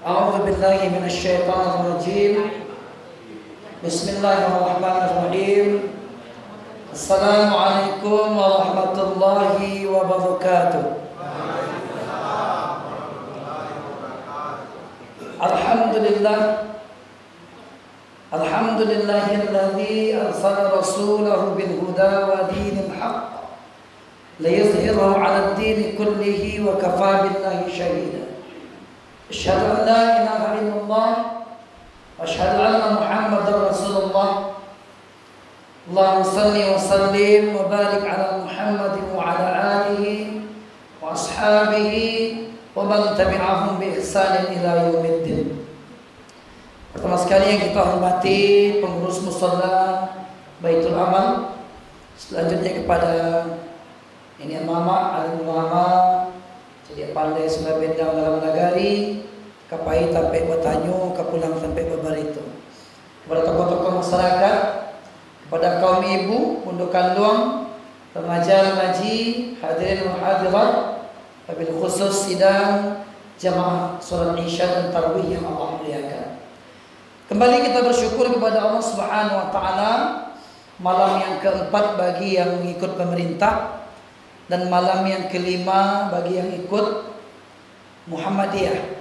A'udzu billahi minasyaitonir rajim. Bismillahirrahmanirrahim. Assalamualaikum warahmatullahi wabarakatuh. Alhamdulillah. Alhamdulillahilladzi arsala rasulahu bil huda wa dinil haqq liyuzhirahu 'ala ad-din kullihi wa kafaa billahi shahida. Asyhadu an la ilaha illallah wa asyhadu anna Muhammadar Rasulullah. Allahumma shalli wa sallim wa barik 'ala Muhammadin wa 'ala alihi wa ashabihi wa man tabi'ahum bi ihsanin ila yaumiddin. Pertama sekali yang kita hormati pengurus musala Baitul Amal, selanjutnya kepada ini mama alim ulama jadi pandai semua bendang dalam nagari kapai sampai bertanyo kapulang sampai berbarito, kepada tokoh-tokoh masyarakat, kepada kaum ibu undukan luang, remaja remaji, hadirin dan hadirat, wabil khusus sidang jamaah salat Isya dan tarawih yang Allah muliakan. Kembali kita bersyukur kepada Allah Subhanahu wa taala, malam yang keempat bagi yang mengikut pemerintah dan malam yang kelima bagi yang ikut Muhammadiyah.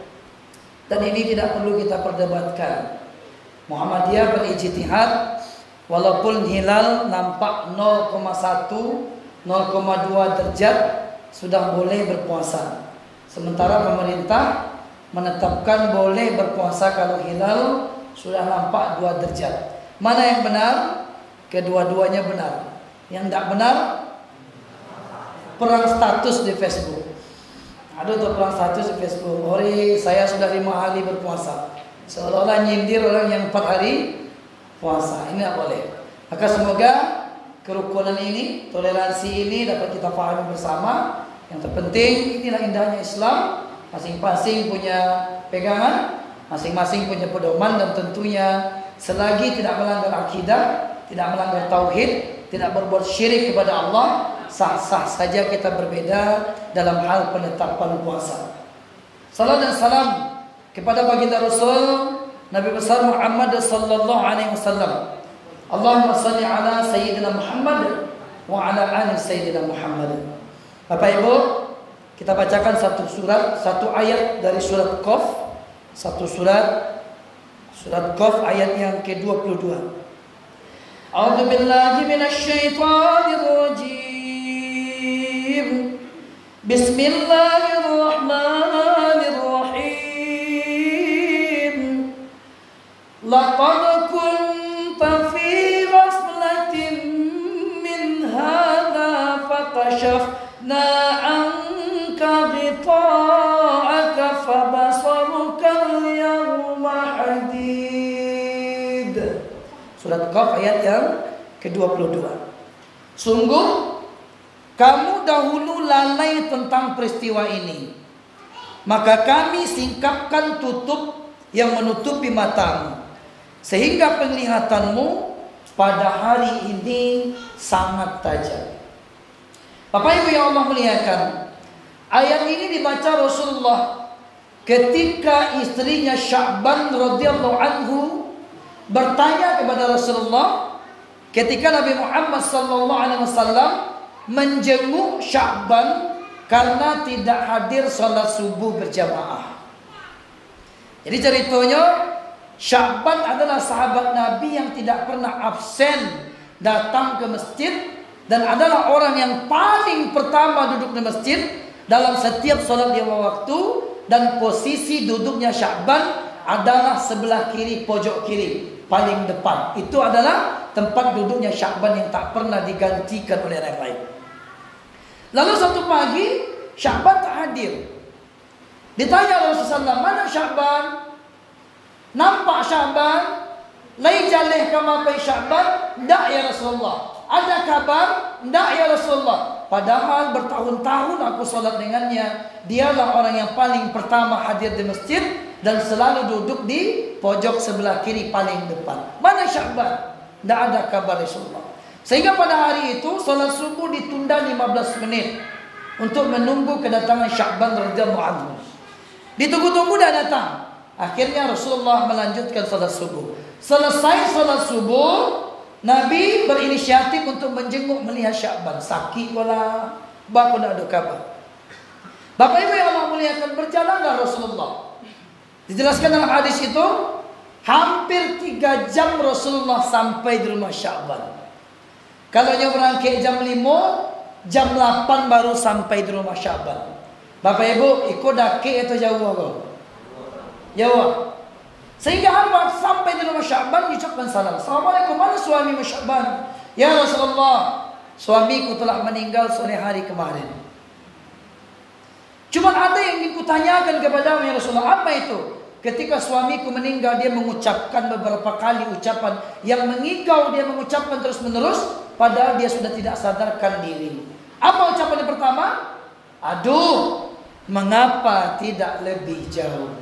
Dan ini tidak perlu kita perdebatkan. Muhammadiyah berijtihad, walaupun hilal nampak 0,1 0,2 derajat sudah boleh berpuasa. Sementara pemerintah menetapkan boleh berpuasa kalau hilal sudah nampak 2 derajat. Mana yang benar? Kedua-duanya benar. Yang tidak benar, perang status di Facebook. Ada tuh perang status di Facebook. Ori saya sudah 5 hari berpuasa. Seolah-olah nyindir orang yang 4 hari puasa. Ini tidak boleh. Maka semoga kerukunan ini, toleransi ini dapat kita pahami bersama. Yang terpenting inilah indahnya Islam. Masing-masing punya pegangan, masing-masing punya pedoman, dan tentunya selagi tidak melanggar akidah, tidak melanggar tauhid, tidak berbuat syirik kepada Allah, sah-sah saja kita berbeda dalam hal penetapan puasa. Salam dan salam kepada baginda Rasul Nabi besar Muhammad sallallahu alaihi wasallam. Allahumma shalli ala sayyidina Muhammad wa ala ali sayyidina Muhammad. Bapak Ibu, kita bacakan satu ayat dari surat Qaf. Satu surat Qaf ayat yang ke-22. A'udzu billahi minasyaitonir rajim. Bismillahirrahmanirrahim. Laqad kunta fi ghaflatin min hadza fakashafna 'anka ghita'aka fabasaruka al-yawma hadid. Surat Qaf ayat yang ke-22. Sungguh kamu dahulu lalai tentang peristiwa ini, maka kami singkapkan tutup yang menutupi matamu, sehingga penglihatanmu pada hari ini sangat tajam. Bapak Ibu yang Allah muliakan, ayat ini dibaca Rasulullah ketika istrinya Sya'ban radhiyallahu anhu bertanya kepada Rasulullah ketika Nabi Muhammad sallallahu alaihi wasallam menjenguk Sya'ban karena tidak hadir sholat subuh berjamaah. Jadi ceritanya Sya'ban adalah sahabat Nabi yang tidak pernah absen datang ke masjid dan adalah orang yang paling pertama duduk di masjid dalam setiap sholat 5 waktu, dan posisi duduknya Sya'ban adalah sebelah kiri, pojok kiri, paling depan. Itu adalah tempat duduknya Sya'ban yang tak pernah digantikan oleh orang lain. Lalu suatu pagi Sya'ban tak hadir. Ditanya Rasulullah, mana Sya'ban? Nampak Sya'ban? Lai jalih kama pai Sya'ban? Tidak ya Rasulullah. Ada kabar? Tidak ya Rasulullah. Padahal bertahun-tahun aku sholat dengannya. Dialah orang yang paling pertama hadir di masjid dan selalu duduk di pojok sebelah kiri paling depan. Mana Sya'ban? Tidak ada kabar Rasulullah. Sehingga pada hari itu sholat subuh ditunda 15 menit untuk menunggu kedatangan Sya'ban radhiyallahu anhu. Ditunggu-tunggu dah datang. Akhirnya Rasulullah melanjutkan salat subuh. Selesai salat subuh, Nabi berinisiatif untuk menjenguk melihat Sya'ban. Sakit pula, bako nak ada kabar. Bapak Ibu yang Allah muliakan, berjalanlah Rasulullah. Dijelaskan dalam hadis itu, hampir 3 jam Rasulullah sampai di rumah Sya'ban. Kalau dia berangkat jam 5, jam 8 baru sampai di rumah Sya'ban. Bapak Ibu, ikut daki atau jauh apa? Jauh. Sehingga apa? Sampai di rumah Sya'ban diucapkan salam. Assalamualaikum, mana suami Sya'ban? Ya Rasulullah, suamiku telah meninggal sore hari kemarin. Cuma ada yang ingin kutanyakan kepadamu ya Rasulullah, apa itu? Ketika suamiku meninggal, dia mengucapkan beberapa kali ucapan yang mengigau, dia mengucapkan terus menerus, padahal dia sudah tidak sadarkan diri. Apa ucapan yang pertama? Aduh, mengapa tidak lebih jauh?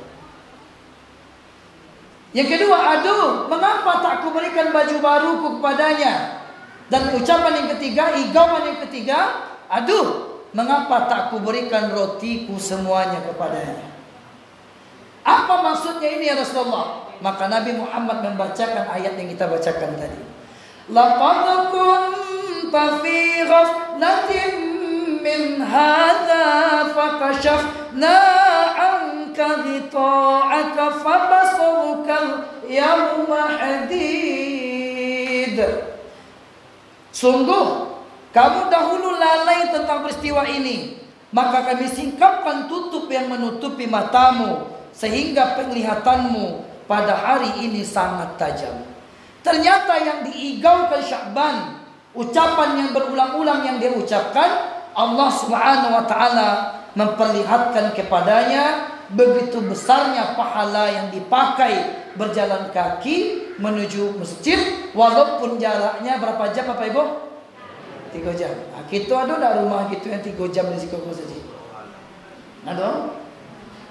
Yang kedua, aduh, mengapa tak kuberikan baju baruku kepadanya? Dan ucapan yang ketiga, igauan yang ketiga, aduh, mengapa tak kuberikan rotiku semuanya kepadanya? Apa maksudnya ini ya Rasulullah? Maka Nabi Muhammad membacakan ayat yang kita bacakan tadi. Laqad kunta fi ghaflatin min hadza fakashafna anka ghita'aka fabasarukal yawma hadid. Sungguh kamu dahulu lalai tentang peristiwa ini, maka kami singkapkan tutup yang menutupi matamu, sehingga penglihatanmu pada hari ini sangat tajam. Ternyata yang diigaukan Sya'ban, ucapan yang berulang-ulang yang dia ucapkan, Allah Subhanahu wa ta'ala memperlihatkan kepadanya begitu besarnya pahala yang dipakai berjalan kaki menuju masjid, walaupun jaraknya berapa jam Bapak Ibu? 3 jam. Nah, kita ada tak rumah gitu yang 3 jam di situ saja? Ada?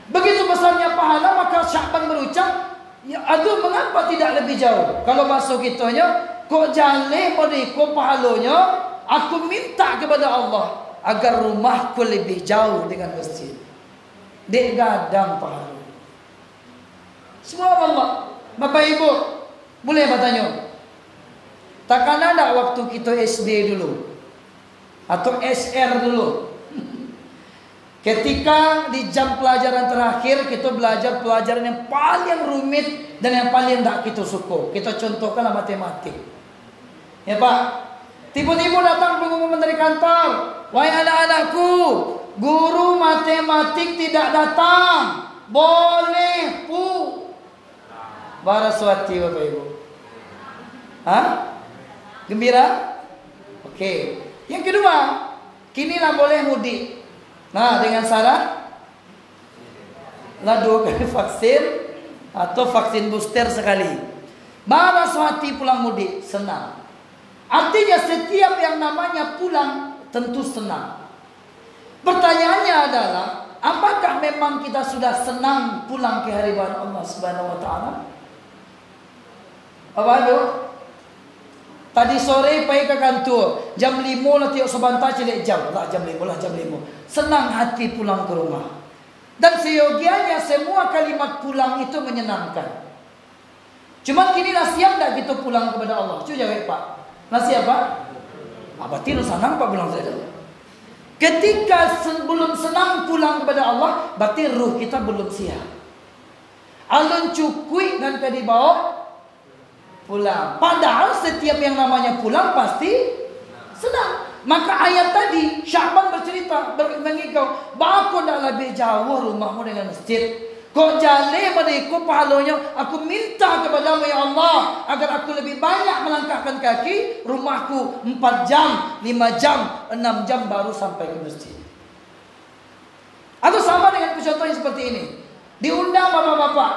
Begitu besarnya pahala, maka Sya'ban berucap, ya aduh, mengapa tidak lebih jauh? Kalau masuk itunya, kok jaleh kok pahalanya, aku minta kepada Allah agar rumahku lebih jauh dengan masjid. Dek gadang pahala. Semua Allah. Bapak Ibu, boleh bertanya? Takkan ada waktu kita SD dulu atau SR dulu, ketika di jam pelajaran terakhir kita belajar pelajaran yang paling rumit dan yang paling tak kita suka. Kita contohkanlah matematik. Ya Pak, tiba-tiba datang pengumuman dari kantor, wahai anak-anakku, guru matematik tidak datang, boleh Baraswati Bapak Ibu. Hah? Gembira? Oke. Yang kedua, kinilah boleh mudik. Nah, dengan syarat lah 2 kali vaksin atau vaksin booster sekali. Baraswati pulang mudik, senang. Artinya setiap yang namanya pulang tentu senang. Pertanyaannya adalah, apakah memang kita sudah senang pulang ke hadirat Allah Subhanahu wa taala? Apa itu? Tadi sore pergi ke kantor, jam 5 lah tiok sebentar cilek jam. Lah jam 5 lah, jam 5. Senang hati pulang ke rumah. Dan seyogianya semua kalimat pulang itu menyenangkan. Cuma kini lah siap tak kita pulang kepada Allah? Cuba jawab Pak. Lah siap Pak? Berarti lu senang Pak pulang saja. Ketika belum senang pulang kepada Allah, berarti ruh kita belum siap. Alun cukui dan tadi bawa pulang. Padahal setiap yang namanya pulang pasti senang. Maka ayat tadi Sya'ban bercerita, mengigau, bako nak lebih jauh rumahmu dengan masjid. Kok jaleh mereka pahalanya, aku minta kepadamu ya Allah agar aku lebih banyak melangkahkan kaki, rumahku 4 jam, 5 jam, 6 jam baru sampai ke masjid. Atau sama dengan contoh yang seperti ini. Diundang bapak-bapak,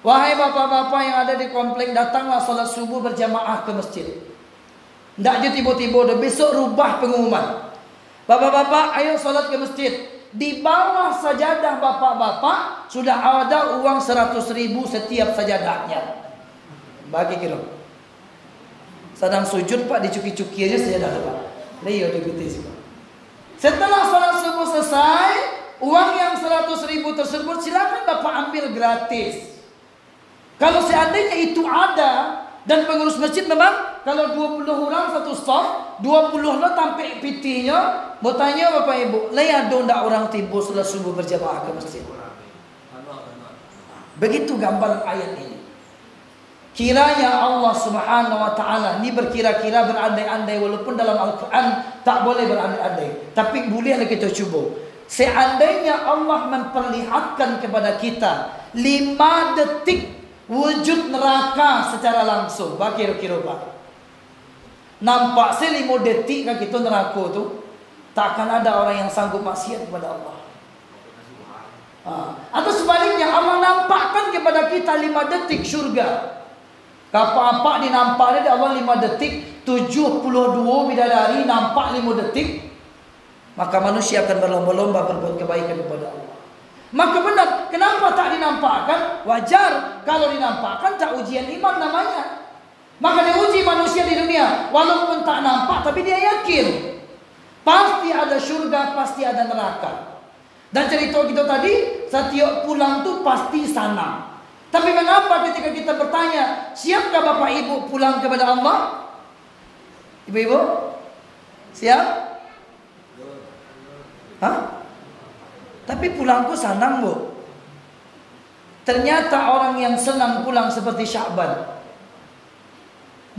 wahai bapak-bapak yang ada di komplek, datanglah salat subuh berjamaah ke masjid. Tidak je tiba-tiba dah besok rubah pengumuman. Bapak-bapak ayo salat ke masjid. Di bawah sajadah bapak-bapak sudah ada uang 100.000 setiap sajadahnya. Bagi kira. Sedang sujud Pak, dicuki-cuki aja sajadah Pak. Dia diikuti sih Pak. Setelah salat subuh selesai, uang yang 100.000 tersebut silakan Bapak ambil gratis. Kalau seandainya itu ada, dan pengurus masjid memang kalau 20 orang satu staf, 20 lah tampil pitinya, mau tanya Bapak Ibu, ada ndak orang tiba setelah subuh berjamaah ke masjid? Begitu gambaran ayat ini. Kiranya Allah Subhanahu wa taala, ini berkira-kira, berandai-andai, walaupun dalam Al-Qur'an tak boleh berandai-andai, tapi bolehlah kita cuba. Seandainya Allah memperlihatkan kepada kita 5 detik wujud neraka secara langsung, kira-kira Pak, nampak 5 detik kan kita neraka tu, tak akan ada orang yang sanggup maksiat kepada Allah. Atau sebaliknya, Allah nampakkan kepada kita 5 detik surga. Apa-apa dinampaknya di Allah 5 detik, 72 bidadari nampak 5 detik, maka manusia akan berlomba-lomba berbuat kebaikan kepada Allah. Maka benar, kenapa tak dinampakkan? Wajar kalau dinampakkan, tak ujian iman namanya. Maka diuji manusia di dunia, walaupun tak nampak tapi dia yakin pasti ada surga, pasti ada neraka. Dan cerita kita tadi, setiap pulang tuh pasti sana. Tapi mengapa ketika kita bertanya, siapkah Bapak Ibu pulang kepada Allah? Ibu-ibu? Siap? Hah? Tapi pulangku senang, Bu. Ternyata orang yang senang pulang seperti Sya'ban,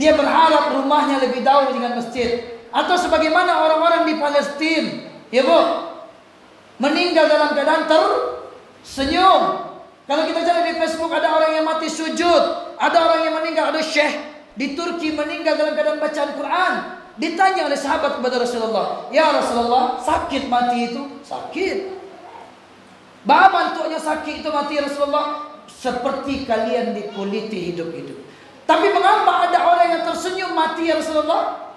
dia berharap rumahnya lebih jauh dengan masjid. Atau sebagaimana orang-orang di Palestina, ya Bu, meninggal dalam keadaan tersenyum. Kalau kita cari di Facebook, ada orang yang mati sujud, ada orang yang meninggal, ada syekh di Turki meninggal dalam keadaan bacaan Quran. Ditanya oleh sahabat kepada Rasulullah, ya Rasulullah, sakit mati itu? Sakit. Bah bentuknya sakit itu mati Rasulullah? Seperti kalian dikuliti hidup-hidup. Tapi mengapa ada orang yang tersenyum mati ya Rasulullah?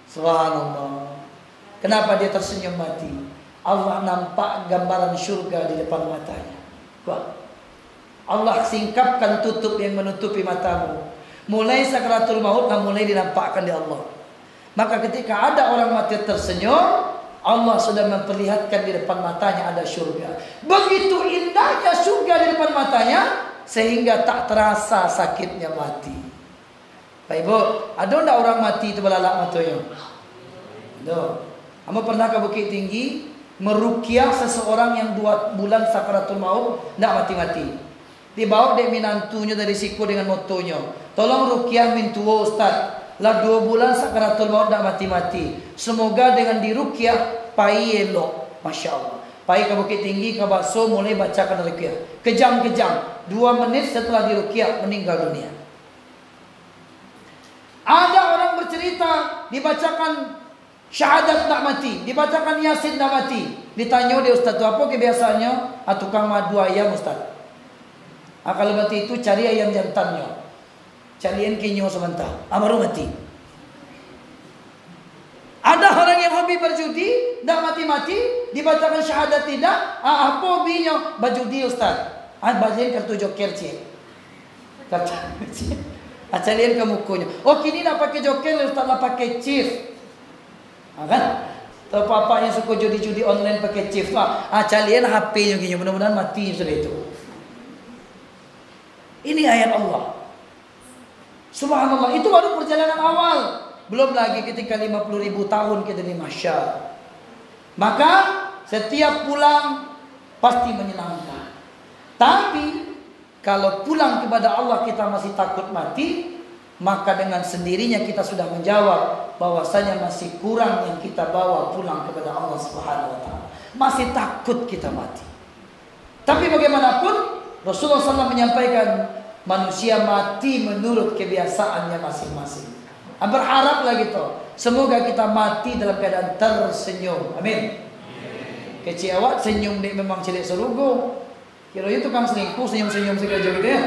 Subhanallah. Kenapa dia tersenyum mati? Allah nampak gambaran surga di depan matanya. Wah. Allah singkapkan tutup yang menutupi matamu. Mulai sakaratul maut mulai dinampakkan di Allah. Maka ketika ada orang mati tersenyum, Allah sudah memperlihatkan di depan matanya ada surga. Begitu indahnya surga di depan matanya, sehingga tak terasa sakitnya mati. Pak Ibu, ada enggak orang mati itu belalak matanya? Ada. Kamu pernah ke Bukit Tinggi meruqyah seseorang yang 2 bulan sakaratul maut, enggak mati-mati. Dibawa dek minantunya dari siku dengan motonya, tolong ruqyah mintuo Ustaz, lah 2 bulan sakaratul maut dah mati-mati. Semoga dengan diruqyah pai elok. Masya Allah. Pai ke Bukit Tinggi ke Bakso mulai bacakan ruqyah. Kejam-kejam. 2 menit setelah diruqyah meninggal dunia. Ada orang bercerita dibacakan syahadat tak mati, dibacakan yasin tak mati. Ditanya dia, Ustaz tu apa kebiasaannya? Tukang madu ayam Ustaz. Kalau mati itu cari ayam jantannya, cariin kinyo sebentar, baru mati. Ada orang yang hobi berjudi, tidak mati-mati, dibacakan syahadat tidak, apa hobinya? Berjudi Ustaz. Bacain kartu joker cik. Cariin ke mukunya. Oh kini nak pakai joker, Ustaz lah pakai chief. Kan? Atau papanya suka judi-judi online pakai chief lah. Cariin HP-nya kinyo, mudah-mudahan mati sudah itu. Ini ayat Allah. Subhanallah, itu baru perjalanan awal. Belum lagi ketika 50.000 tahun kita di mahsyar. Maka setiap pulang pasti menyenangkan. Tapi kalau pulang kepada Allah kita masih takut mati, maka dengan sendirinya kita sudah menjawab bahwasanya masih kurang yang kita bawa pulang kepada Allah Subhanahu wa taala. Masih takut kita mati. Tapi bagaimanapun Rasulullah SAW menyampaikan manusia mati menurut kebiasaannya masing-masing. Berharaplah gitu, semoga kita mati dalam keadaan tersenyum. Amin. Kecil awak senyum dek memang cilik serugo. Kira itu tukang selingkuh senyum-senyum saja gitu ya.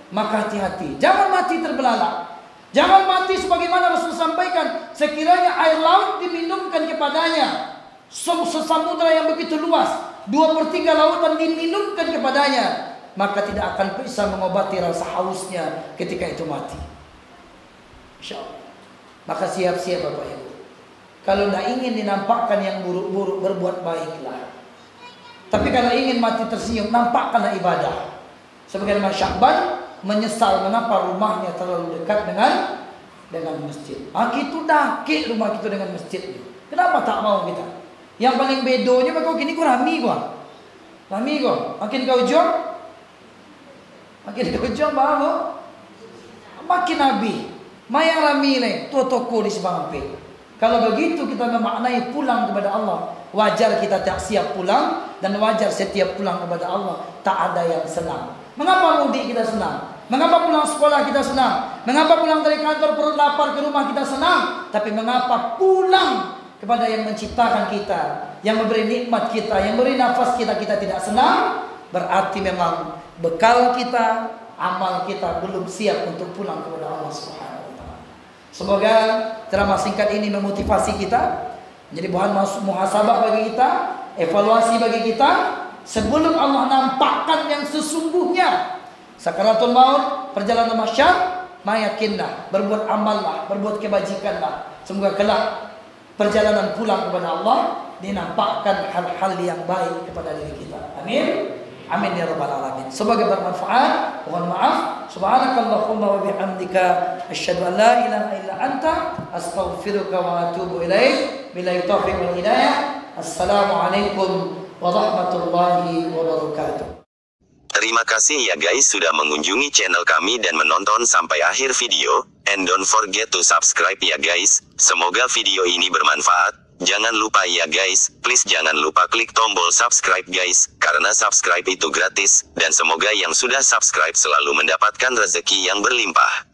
Maka hati-hati, jangan mati terbelalak. Jangan mati sebagaimana Rasul sampaikan, sekiranya air laut diminumkan kepadanya, sesamudra yang begitu luas, 2/3 lautan diminumkan kepadanya, maka tidak akan bisa mengobati rasa hausnya ketika itu mati. Insyaallah. Maka siap-siap Bapak Ibu. Kalau tidak ingin dinampakkan yang buruk-buruk, berbuat baiklah. Tapi kalau ingin mati tersenyum, nampakkanlah ibadah. Sebagaimana Sya'ban, menyesal mengapa rumahnya terlalu dekat dengan masjid. Gitu dakik rumah kita dengan masjid. Kenapa tak mau kita? Yang paling bedonya kau gini kau rami kau. Makin kau jom baru makin nabi. Mayang rami nih, toko di Sabang Ampik. Kalau begitu kita memaknai pulang kepada Allah. Wajar kita tak siap pulang, dan wajar setiap pulang kepada Allah tak ada yang senang. Mengapa mudik kita senang? Mengapa pulang sekolah kita senang? Mengapa pulang dari kantor perut lapar ke rumah kita senang? Tapi mengapa pulang kepada yang menciptakan kita, yang memberi nikmat kita, yang memberi nafas kita tidak senang? Berarti memang bekal kita, amal kita belum siap untuk pulang kepada Allah Subhanahu. Semoga ceramah singkat ini memotivasi kita, menjadi bahan muhasabah bagi kita, evaluasi bagi kita, sebelum Allah nampakkan yang sesungguhnya. Sakaratul maut, perjalanan mahsyar, mayakinlah, berbuat amallah, berbuat kebajikanlah. Semoga kelak perjalanan pulang kepada Allah dinampakkan hal-hal yang baik kepada diri kita. Amin. Amin ya rabbal alamin. Semoga bermanfaat. Mohon maaf. Subhanakallahumma wa bihamdika asyhadu an la ilaha illa anta astaghfiruka wa atubu ilaik. Billahi taufiq wal hidayah. Assalamualaikum warahmatullahi wabarakatuh. Terima kasih ya guys sudah mengunjungi channel kami dan menonton sampai akhir video. And don't forget to subscribe ya guys. Semoga video ini bermanfaat. Jangan lupa ya guys, please jangan lupa klik tombol subscribe guys, karena subscribe itu gratis, dan semoga yang sudah subscribe selalu mendapatkan rezeki yang berlimpah.